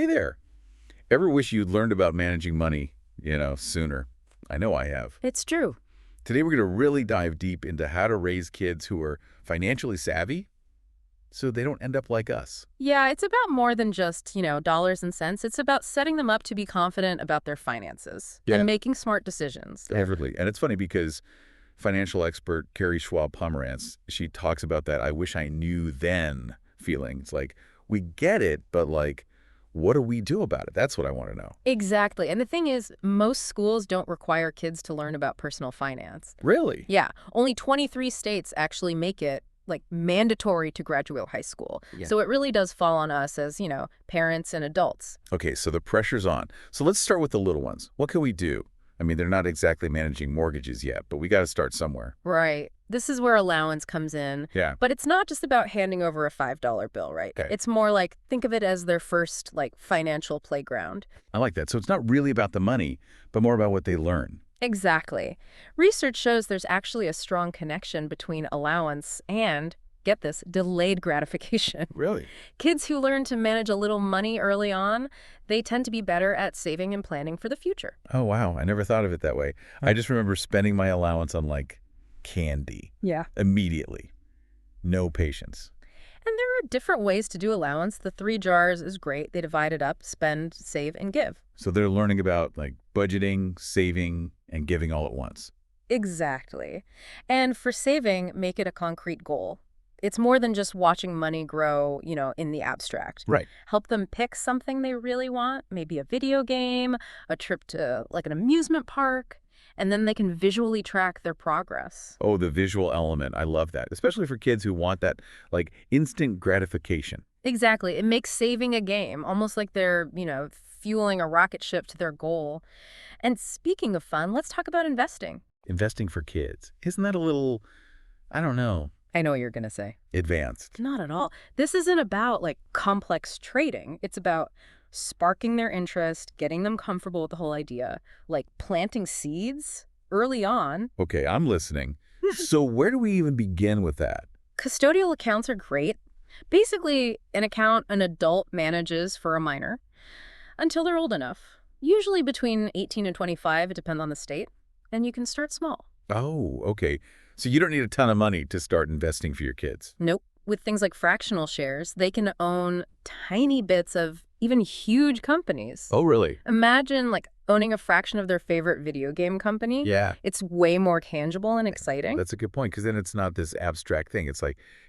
there. Ever wish you'd learned about managing money, sooner? I know I have. It's true. Today we're going to really dive deep into how to raise kids who are financially savvy so they don't end up like us. Yeah, it's about more than just, dollars and cents. It's about setting them up to be confident about their finances and making smart decisions. Definitely. And it's funny because financial expert Carrie Schwab-Pomerantz, she talks about that "I wish I knew then" feeling. It's like, we get it, but what do we do about it? That's what I want to know. Exactly. And the thing is, most schools don't require kids to learn about personal finance. Really? Yeah. Only 23 states actually make it mandatory to graduate high school. Yeah. So it really does fall on us as, parents and adults. Okay, so the pressure's on. So let's start with the little ones. What can we do? I mean, they're not exactly managing mortgages yet, but we got to start somewhere. Right. This is where allowance comes in. Yeah. But it's not just about handing over a $5 bill, right? Okay. It's more think of it as their first, financial playground. I like that. So it's not really about the money, but more about what they learn. Exactly. Research shows there's actually a strong connection between allowance and, get this, delayed gratification. Really? Kids who learn to manage a little money early on, they tend to be better at saving and planning for the future. Oh, wow. I never thought of it that way. I just remember spending my allowance on, candy. Yeah. Immediately. No patience. And there are different ways to do allowance. The 3 jars is great. They divide it up: spend, save, and give. So they're learning about, budgeting, saving, and giving all at once. Exactly. And for saving, make it a concrete goal. It's more than just watching money grow, in the abstract. Right. Help them pick something they really want, maybe a video game, a trip to, an amusement park, and then they can visually track their progress. Oh, the visual element. I love that, especially for kids who want that, instant gratification. Exactly. It makes saving a game, almost like they're, fueling a rocket ship to their goal. And speaking of fun, let's talk about investing. Investing for kids. Isn't that a little, I don't know, I know what you're going to say. advanced? Not at all. This isn't about, complex trading. It's about sparking their interest, getting them comfortable with the whole idea, planting seeds early on. Okay, I'm listening. So where do we even begin with that? Custodial accounts are great. Basically, an account an adult manages for a minor until they're old enough. Usually between 18 and 25, it depends on the state. And you can start small. Oh, okay. So you don't need a ton of money to start investing for your kids. Nope. With things like fractional shares, they can own tiny bits of even huge companies. Oh, really? Imagine owning a fraction of their favorite video game company. Yeah. It's way more tangible and exciting. That's a good point, because then it's not this abstract thing. It's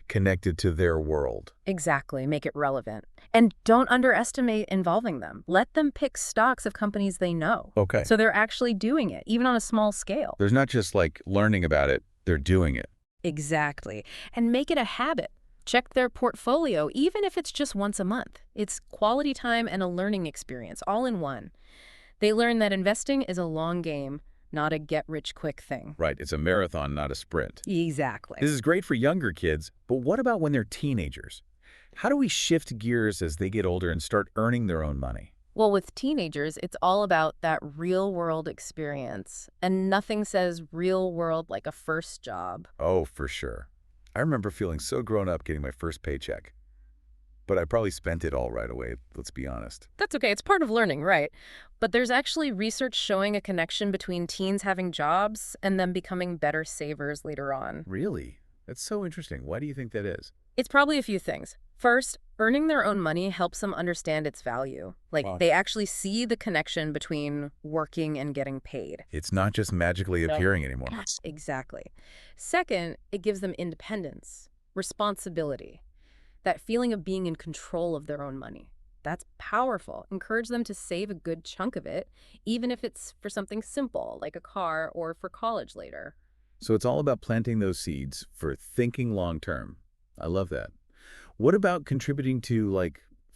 connected to their world. Exactly. Make it relevant. And don't underestimate involving them. Let them pick stocks of companies they know. Okay. So they're actually doing it, even on a small scale. There's not just learning about it, they're doing it. Exactly. And make it a habit. Check their portfolio, even if it's just once a month. It's quality time and a learning experience, all in one. They learn that investing is a long game, not a get-rich-quick thing. Right. It's a marathon, not a sprint. Exactly. This is great for younger kids, but what about when they're teenagers? How do we shift gears as they get older and start earning their own money? Well, with teenagers, it's all about that real-world experience. And nothing says real-world like a first job. Oh, for sure. I remember feeling so grown up getting my first paycheck. But I probably spent it all right away, let's be honest. That's okay. It's part of learning, right? But there's actually research showing a connection between teens having jobs and them becoming better savers later on. Really? That's so interesting. Why do you think that is? It's probably a few things. First, earning their own money helps them understand its value. Wow. They actually see the connection between working and getting paid. It's not just magically appearing anymore. Exactly. Second, it gives them independence, responsibility, that feeling of being in control of their own money. That's powerful. Encourage them to save a good chunk of it, even if it's for something simple, like a car or for college later. So it's all about planting those seeds for thinking long term. I love that. What about contributing to,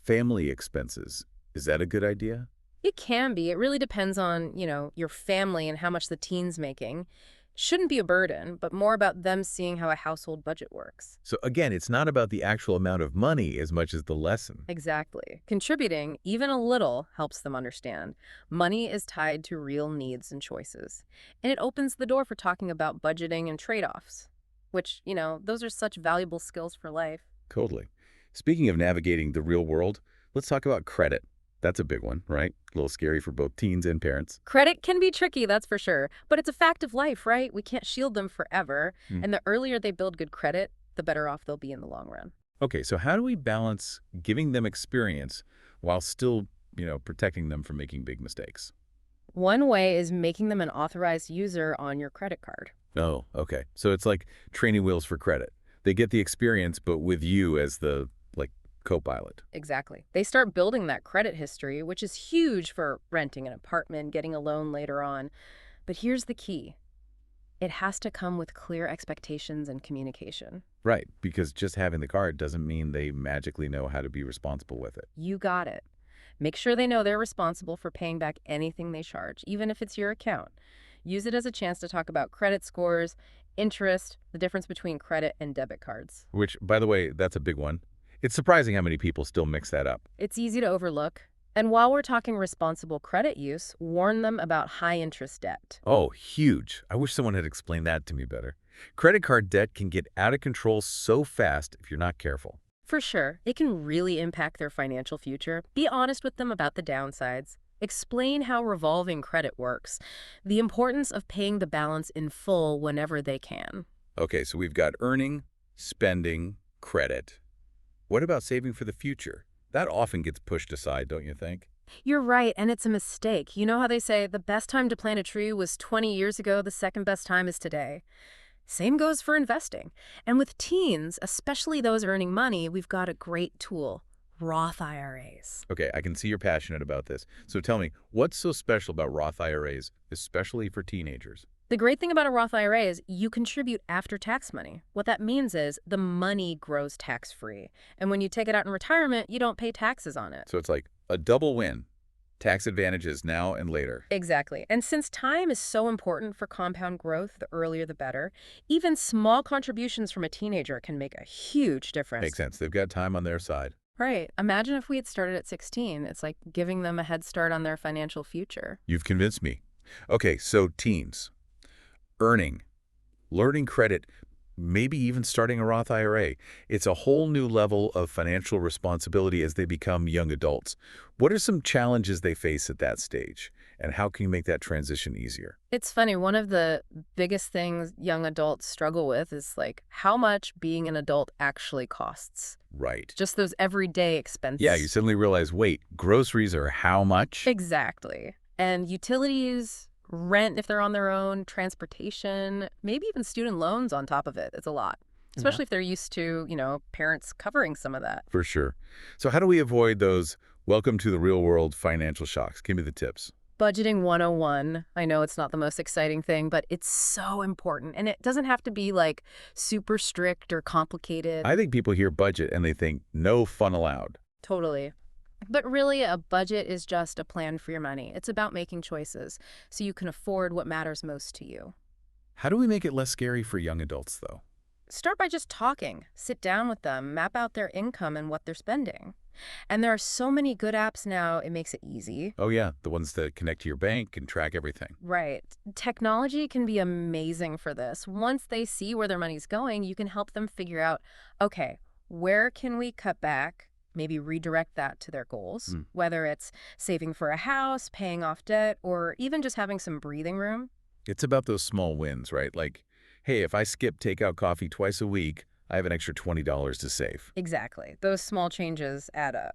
family expenses? Is that a good idea? It can be. It really depends on, your family and how much the teen's making. Shouldn't be a burden, but more about them seeing how a household budget works. So again, it's not about the actual amount of money as much as the lesson. Exactly. Contributing, even a little, helps them understand. Money is tied to real needs and choices. And it opens the door for talking about budgeting and trade-offs, which, those are such valuable skills for life. Totally. Speaking of navigating the real world, let's talk about credit. That's a big one, right? A little scary for both teens and parents. Credit can be tricky, that's for sure. But it's a fact of life, right? We can't shield them forever. Mm. And the earlier they build good credit, the better off they'll be in the long run. Okay, so how do we balance giving them experience while still, protecting them from making big mistakes? One way is making them an authorized user on your credit card. Oh, okay. So it's like training wheels for credit. They get the experience, but with you as the, like, co-pilot. Exactly. They start building that credit history, which is huge for renting an apartment, getting a loan later on. But here's the key. It has to come with clear expectations and communication. Right, because just having the card doesn't mean they magically know how to be responsible with it. You got it. Make sure they know they're responsible for paying back anything they charge, even if it's your account. Use it as a chance to talk about credit scores, interest, the difference between credit and debit cards. Which, by the way, that's a big one. It's surprising how many people still mix that up. It's easy to overlook. And while we're talking responsible credit use, warn them about high-interest debt. Oh, huge. I wish someone had explained that to me better. Credit card debt can get out of control so fast if you're not careful. For sure, it can really impact their financial future. Be honest with them about the downsides. Explain how revolving credit works, the importance of paying the balance in full whenever they can. Okay, so we've got earning, spending, credit. What about saving for the future? That often gets pushed aside, don't you think? You're right, and it's a mistake. You know how they say the best time to plant a tree was 20 years ago, the second best time is today. Same goes for investing. And with teens, especially those earning money, we've got a great tool, Roth IRAs. Okay, I can see you're passionate about this. So tell me, what's so special about Roth IRAs, especially for teenagers? The great thing about a Roth IRA is you contribute after tax money. What that means is the money grows tax-free. And when you take it out in retirement, you don't pay taxes on it. So it's like a double win. Tax advantages now and later. Exactly. And since time is so important for compound growth, the earlier the better, even small contributions from a teenager can make a huge difference. Makes sense. They've got time on their side. Right. Imagine if we had started at 16. It's like giving them a head start on their financial future. You've convinced me. Okay, so teens. Earning, learning credit, maybe even starting a Roth IRA. It's a whole new level of financial responsibility as they become young adults. What are some challenges they face at that stage? And how can you make that transition easier? It's funny, one of the biggest things young adults struggle with is like how much being an adult actually costs. Right. Just those everyday expenses. Yeah, you suddenly realize, wait, groceries are how much? Exactly. And utilities, rent if they're on their own, transportation, maybe even student loans on top of it. It's a lot, especially if they're used to, parents covering some of that. For sure. So how do we avoid those welcome to the real world financial shocks? Give me the tips. Budgeting 101. I know it's not the most exciting thing, but it's so important. And it doesn't have to be like super strict or complicated. I think people hear budget and they think no fun allowed. Totally. But really, a budget is just a plan for your money. It's about making choices so you can afford what matters most to you. How do we make it less scary for young adults, though? Start by just talking. Sit down with them, map out their income and what they're spending. And there are so many good apps now, it makes it easy. Oh, yeah, the ones that connect to your bank and track everything. Right. Technology can be amazing for this. Once they see where their money's going, you can help them figure out, okay, where can we cut back? Maybe redirect that to their goals, whether it's saving for a house, paying off debt, or even just having some breathing room. It's about those small wins, right? Like, hey, if I skip takeout coffee twice a week, I have an extra $20 to save. Exactly. Those small changes add up.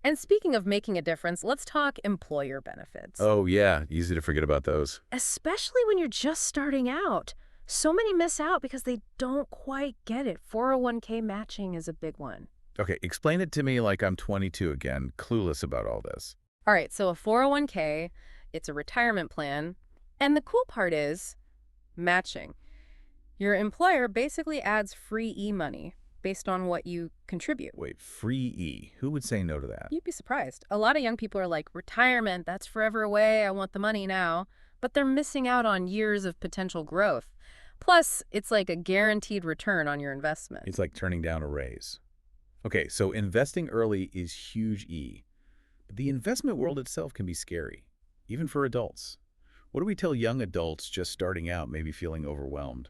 And speaking of making a difference, let's talk employer benefits. Oh, yeah, easy to forget about those. Especially when you're just starting out. So many miss out because they don't quite get it. 401k matching is a big one. Okay, explain it to me like I'm 22 again, clueless about all this. All right, so a 401k, it's a retirement plan. And the cool part is matching. Your employer basically adds free e-money based on what you contribute. Wait, free E. Who would say no to that? You'd be surprised. A lot of young people are like, retirement, that's forever away. I want the money now. But they're missing out on years of potential growth. Plus, it's like a guaranteed return on your investment. It's like turning down a raise. Okay, so investing early is huge E. But the investment world itself can be scary, even for adults. What do we tell young adults just starting out, maybe feeling overwhelmed?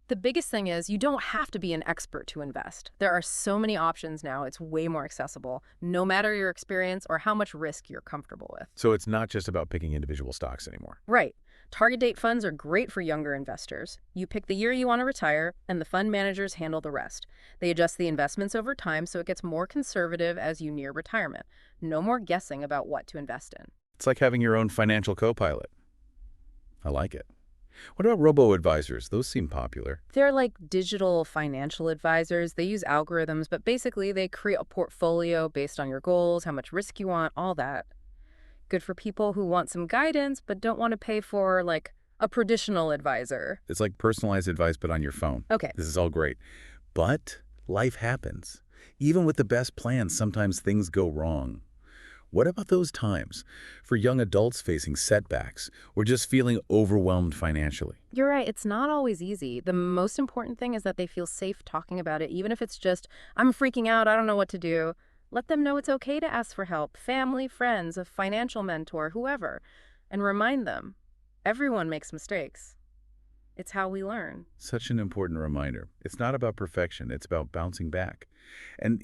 The biggest thing is you don't have to be an expert to invest. There are so many options now, it's way more accessible, no matter your experience or how much risk you're comfortable with. So it's not just about picking individual stocks anymore. Right. Target date funds are great for younger investors. You pick the year you want to retire, and the fund managers handle the rest. They adjust the investments over time so it gets more conservative as you near retirement. No more guessing about what to invest in. It's like having your own financial co-pilot. I like it. What about robo-advisors? Those seem popular. They're like digital financial advisors. They use algorithms, but basically they create a portfolio based on your goals, how much risk you want, all that. Good for people who want some guidance but don't want to pay for, like, a traditional advisor. It's like personalized advice, but on your phone. Okay. This is all great. But life happens. Even with the best plans, sometimes things go wrong. What about those times for young adults facing setbacks or just feeling overwhelmed financially? You're right. It's not always easy. The most important thing is that they feel safe talking about it, even if it's just, I'm freaking out, I don't know what to do. Let them know it's okay to ask for help, family, friends, a financial mentor, whoever. And remind them, everyone makes mistakes. It's how we learn. Such an important reminder. It's not about perfection. It's about bouncing back. And,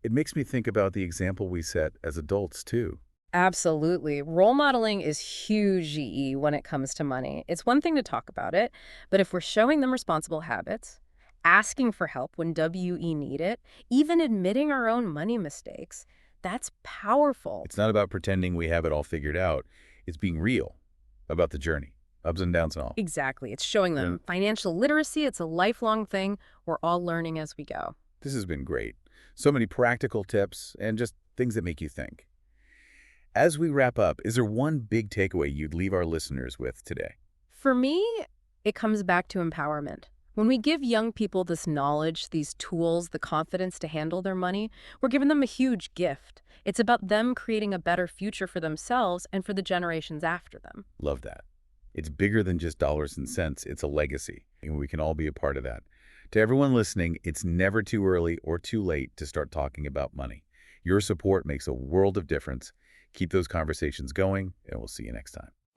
it makes me think about the example we set as adults, too. Absolutely. Role modeling is huge GE when it comes to money. It's one thing to talk about it, but if we're showing them responsible habits, asking for help when WE need it, even admitting our own money mistakes, that's powerful. It's not about pretending we have it all figured out. It's being real about the journey, ups and downs and all. Exactly. It's showing them financial literacy. It's a lifelong thing. We're all learning as we go. This has been great. So many practical tips and just things that make you think. As we wrap up, is there one big takeaway you'd leave our listeners with today? For me, it comes back to empowerment. When we give young people this knowledge, these tools, the confidence to handle their money, we're giving them a huge gift. It's about them creating a better future for themselves and for the generations after them. Love that. It's bigger than just dollars and cents. It's a legacy, and we can all be a part of that. To everyone listening, it's never too early or too late to start talking about money. Your support makes a world of difference. Keep those conversations going, and we'll see you next time.